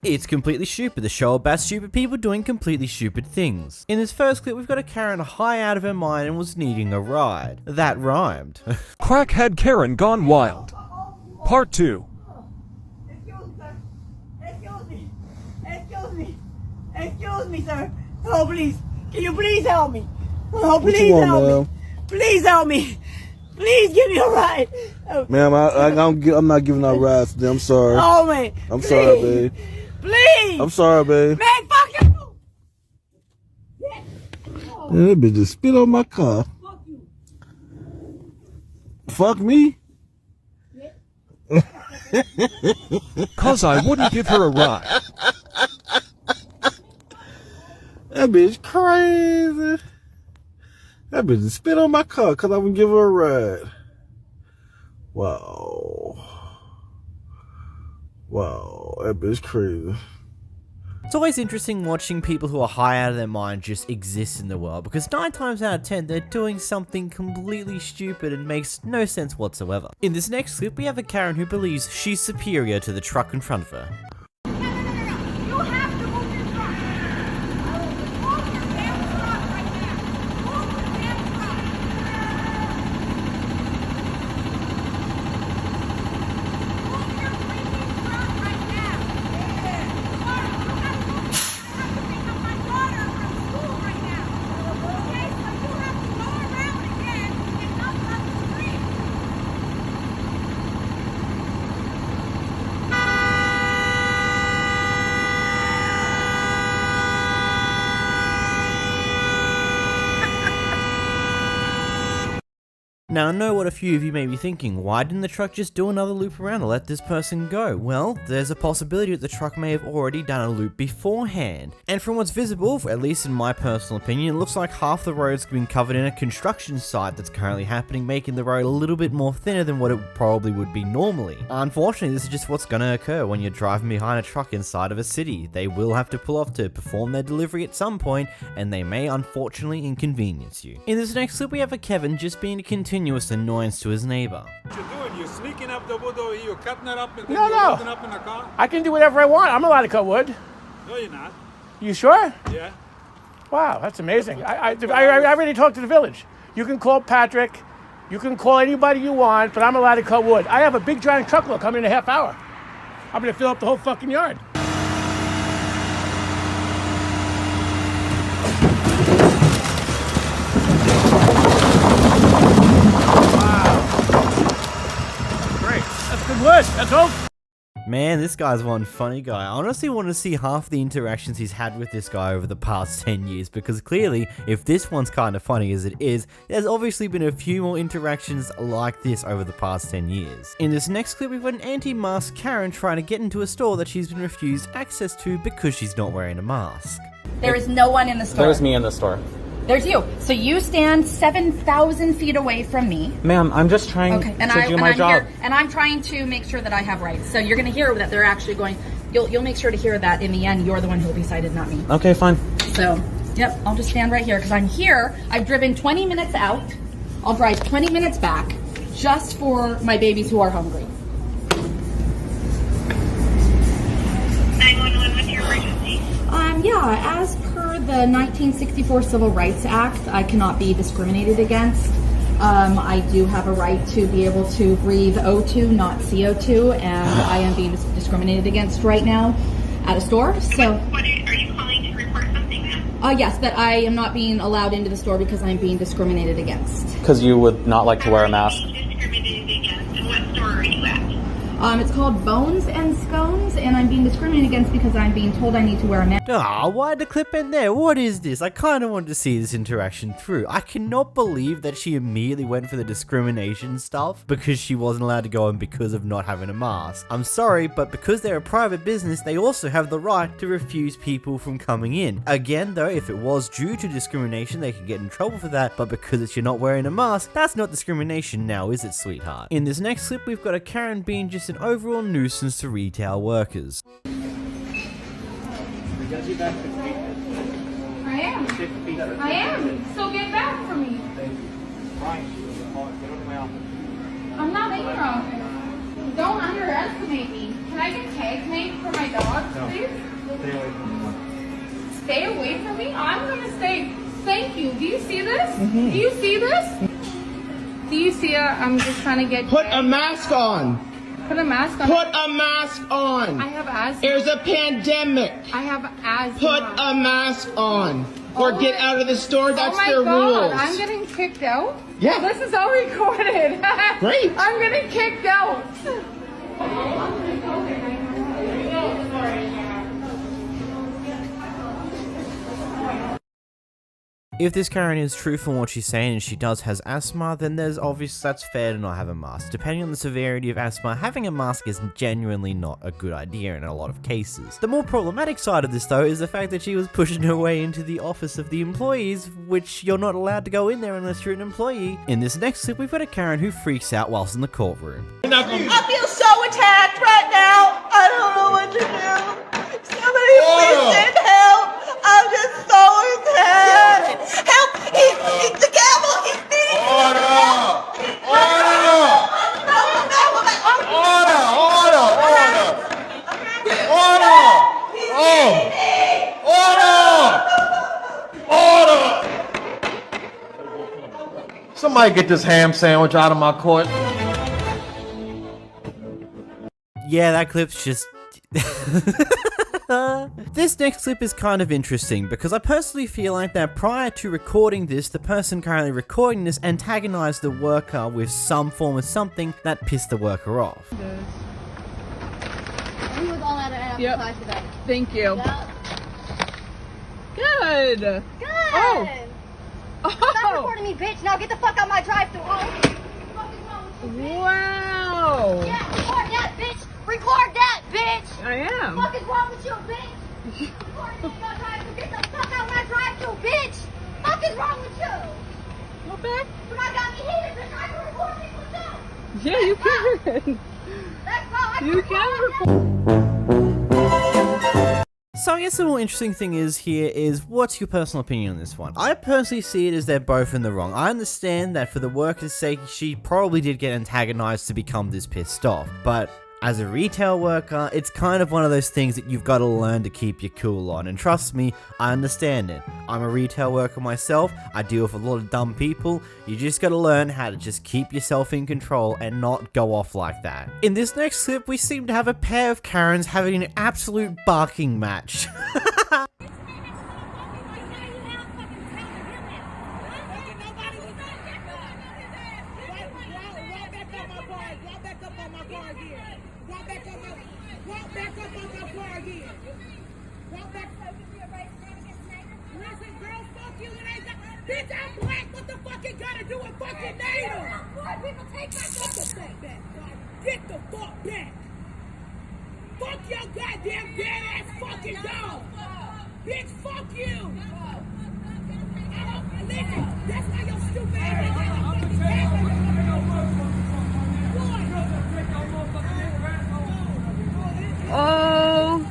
It's Completely Stupid, the show about stupid people doing completely stupid things. In this first clip, we've got a Karen high out of her mind and was needing a ride. That rhymed. Crackhead Karen gone wild. Part 2. Excuse me, sir. Oh, please. Can you please help me? Oh, please help me. Please help me. Please give me a ride. Oh. Ma'am, I'm not giving out rides today. I'm sorry. Oh, man. I'm sorry, babe. Please. I'm sorry, babe. Man, fuck you. Man, that bitch just spit on my car. Fuck you. Fuck me? Cause I wouldn't give her a ride. That bitch crazy. That bitch just spit on my car because I wouldn't give her a ride. Wow. Wow, that bitch crazy. It's always interesting watching people who are high out of their mind just exist in the world, because 9 times out of 10 they're doing something completely stupid and makes no sense whatsoever. In this next clip, we have a Karen who believes she's superior to the truck in front of her. You have to move your truck. Move your damn truck right now. Move your damn truck. Move your freaking truck right now. Mark, you have to move. I have to pick up my daughter from school right now. Okay, so you have to go around again and up the street. Now I know what a few of you may be thinking, why didn't the truck just do another loop around and let this person go? Well, there's a possibility that the truck may have already done a loop beforehand. And from what's visible, at least in my personal opinion, it looks like half the road's been covered in a construction site that's currently happening, making the road a little bit more thinner than what it probably would be normally. Unfortunately, this is just what's gonna occur when you're driving behind a truck inside of a city. They will have to pull off to perform their delivery at some point, and they may unfortunately inconvenience you. In this next clip, we have a Kevin just being a continuous annoyance to his neighbor. What you doing? You're sneaking up the wood over here, you're cutting it up and then No, you're no. loading up in the car? I can do whatever I want. I'm allowed to cut wood. No, you're not. You sure? Yeah. Wow, that's amazing. I already talked to the village. You can call Patrick. You can call anybody you want, but I'm allowed to cut wood. I have a big giant truckload coming in a half hour. I'm going to fill up the whole fucking yard. Good wood. That's all. Man, this guy's one funny guy. I honestly want to see half the interactions he's had with this guy over the past 10 years, because clearly, if this one's kind of funny as it is, there's obviously been a few more interactions like this over the past 10 years. In this next clip, we've got an anti-mask Karen trying to get into a store that she's been refused access to because she's not wearing a mask. There is no one in the store. There's me in the store. There's you. So you stand 7,000 feet away from me. Ma'am, I'm just trying to do my job. And I'm trying to make sure that I have rights. So you're going to hear that they're actually going. You'll make sure to hear that in the end. You're the one who will be cited, not me. Okay, fine. So, yep, I'll just stand right here because I'm here. I've driven 20 minutes out. I'll drive 20 minutes back just for my babies who are hungry. 911, what's your emergency? Yeah, as per the 1964 Civil Rights Act, I cannot be discriminated against. I do have a right to be able to breathe O2, not CO2, and I am being discriminated against right now at a store. So, Are you calling to report something then? Yes, that I am not being allowed into the store because I'm being discriminated against. Because you would not like to wear a mask. Discriminated against. And what store are you at? It's called Bones and Scones, and I'm being discriminated against because I'm being told I need to wear a mask. Ah, why the clip end there? What is this? I kind of wanted to see this interaction through. I cannot believe that she immediately went for the discrimination stuff because she wasn't allowed to go in because of not having a mask. I'm sorry, but because they're a private business, they also have the right to refuse people from coming in. Again, though, if it was due to discrimination, they could get in trouble for that, but because it's you're not wearing a mask, that's not discrimination now, is it, sweetheart? In this next clip, we've got a Karen being just an overall nuisance to retail workers. I am. So get back from me. I'm not in your office. Don't underestimate me. Can I get tag made for my dog, please? Stay away from me. Stay away from me? I'm gonna stay. Thank you. Do you see this? Do you see this? Do you see it? I'm just trying to get. Put a mask on. Put a mask on. Put a mask on. I have asthma. There's a pandemic. I have asthma. Put a mask on. Or get out of the store. That's their Oh my God, rules. I'm getting kicked out? Yeah. This is all recorded. Great. I'm getting kicked out. If this Karen is truthful in what she's saying and she does has asthma, then that's fair to not have a mask. Depending on the severity of asthma, having a mask is genuinely not a good idea in a lot of cases. The more problematic side of this though is the fact that she was pushing her way into the office of the employees, which you're not allowed to go in there unless you're an employee. In this next clip, we've got a Karen who freaks out whilst in the courtroom. I feel so attacked right now. I don't know what to do. Somebody please send help. I'm just so attacked. Help! He's the gavel. He's beating me. Somebody get this ham sandwich out of my court. Yeah, that clip's just... This next clip is kind of interesting because I personally feel like that prior to recording this, the person currently recording this antagonized the worker with some form of something that pissed the worker off. He was all out of Yep. today. Thank you. Yep. Good. Good. Oh. Stop recording me, bitch. Now get the fuck out my drive-thru. Wow. Yeah, record that, bitch. Record that, bitch. I am. What the fuck is wrong with you, bitch? Record me, my drive-thru. Get the fuck out my drive-thru, bitch. What is wrong with you? Okay. When I got me heated, bitch, I can record people too. Yeah, you can. That's all. I You can record. So I guess the more interesting thing is what's your personal opinion on this one? I personally see it as they're both in the wrong. I understand that for the worker's sake, she probably did get antagonized to become this pissed off, but as a retail worker, it's kind of one of those things that you've got to learn to keep your cool on, and trust me, I understand it. I'm a retail worker myself, I deal with a lot of dumb people, you just got to learn how to just keep yourself in control and not go off like that. In this next clip, we seem to have a pair of Karens having an absolute barking match. Bitch, I'm black. What the fuck it gotta do with fucking native? People take my fuck the fuck back. Get the fuck back. Fuck your goddamn dead ass fucking dog. Bitch, fuck you. Listen, that's why your stupid ass Oh.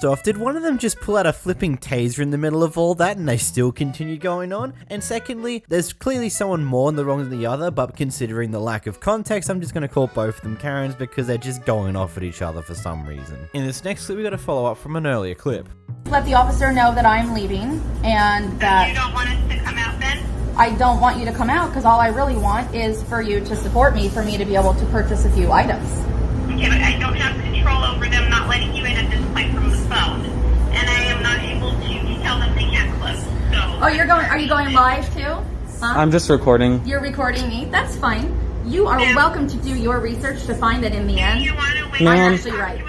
Off. Did one of them just pull out a flipping taser in the middle of all that and they still continue going on? And secondly, there's clearly someone more in the wrong than the other, but considering the lack of context, I'm just going to call both of them Karens because they're just going off at each other for some reason. In this next clip, we got a follow up from an earlier clip. Let the officer know that I'm leaving and that... You don't want us to come out then? I don't want you to come out because all I really want is for you to support me, for me to be able to purchase a few items. Okay, but I don't have control over them not letting you in at this point from the phone. And I am not able to tell them they can't close. So. Oh, are you going live too? Huh? I'm just recording. You're recording me? That's fine. You are welcome to do your research to find that in the end. You want to wait? Ma'am, I'm actually right.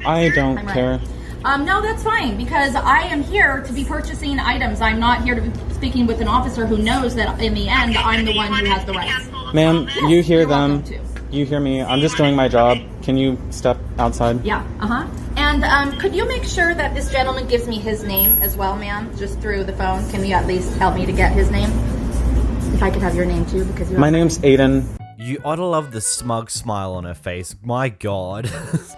I don't I'm right. care. No, that's fine, because I am here to be purchasing items. I'm not here to be speaking with an officer who knows that in the end, I'm the one who has the rights. Ma'am, you hear You're them. welcome to. You hear me. I'm just doing my job. Can you step outside? Yeah, And could you make sure that this gentleman gives me his name as well, ma'am? Just through the phone. Can you at least help me to get his name? If I could have your name too, because you My name's Aiden. You ought to love the smug smile on her face, my god.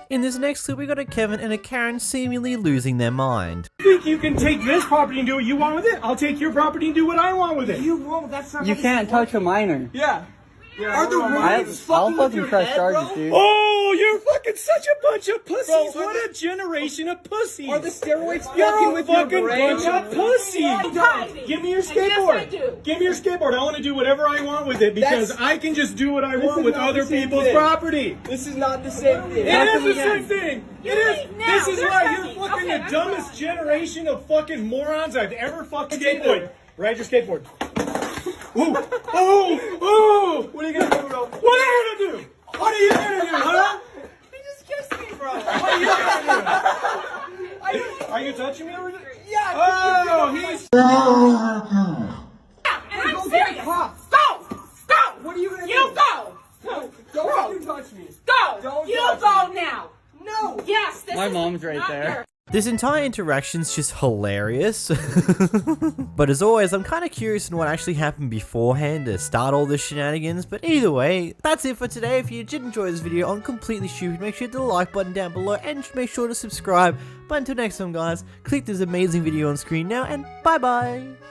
In this next clip we got a Kevin and a Karen seemingly losing their mind. Think you can take this property and do what you want with it? I'll take your property and do what I want with it. You won't, that's not You can't touch a minor. Yeah. Are the roads fucking with your head, bro? Dude. Oh, you're fucking such a bunch of pussies. Bro, what a generation of pussies. Are the steroids fucking with your brain? Bunch of pussies. Give me your skateboard. Give me your skateboard. I want to do whatever I want with it because I can just do what I want with other people's property. This is not the same thing. It is the same thing. It is. This is why you're fucking the dumbest generation of fucking morons I've ever fucking skateboard. Ride your skateboard. Ooh! Ooh! What are you gonna do, bro? What are you gonna do? What are you gonna do, huh? He just kissed me, bro. What are you gonna do? Are you touching me over there? Yeah. Oh, he's. I'm serious. Go! Go! What are you gonna do? You go! Don't you touch me. Go! Don't You touch go me. now! No! Yes, this My is mom's right not there. your- This entire interaction's just hilarious. But as always, I'm kind of curious on what actually happened beforehand to start all this shenanigans. But either way, that's it for today. If you did enjoy this video on Completely Stupid, make sure to hit the like button down below and make sure to subscribe. But until next time guys, click this amazing video on screen now and bye bye.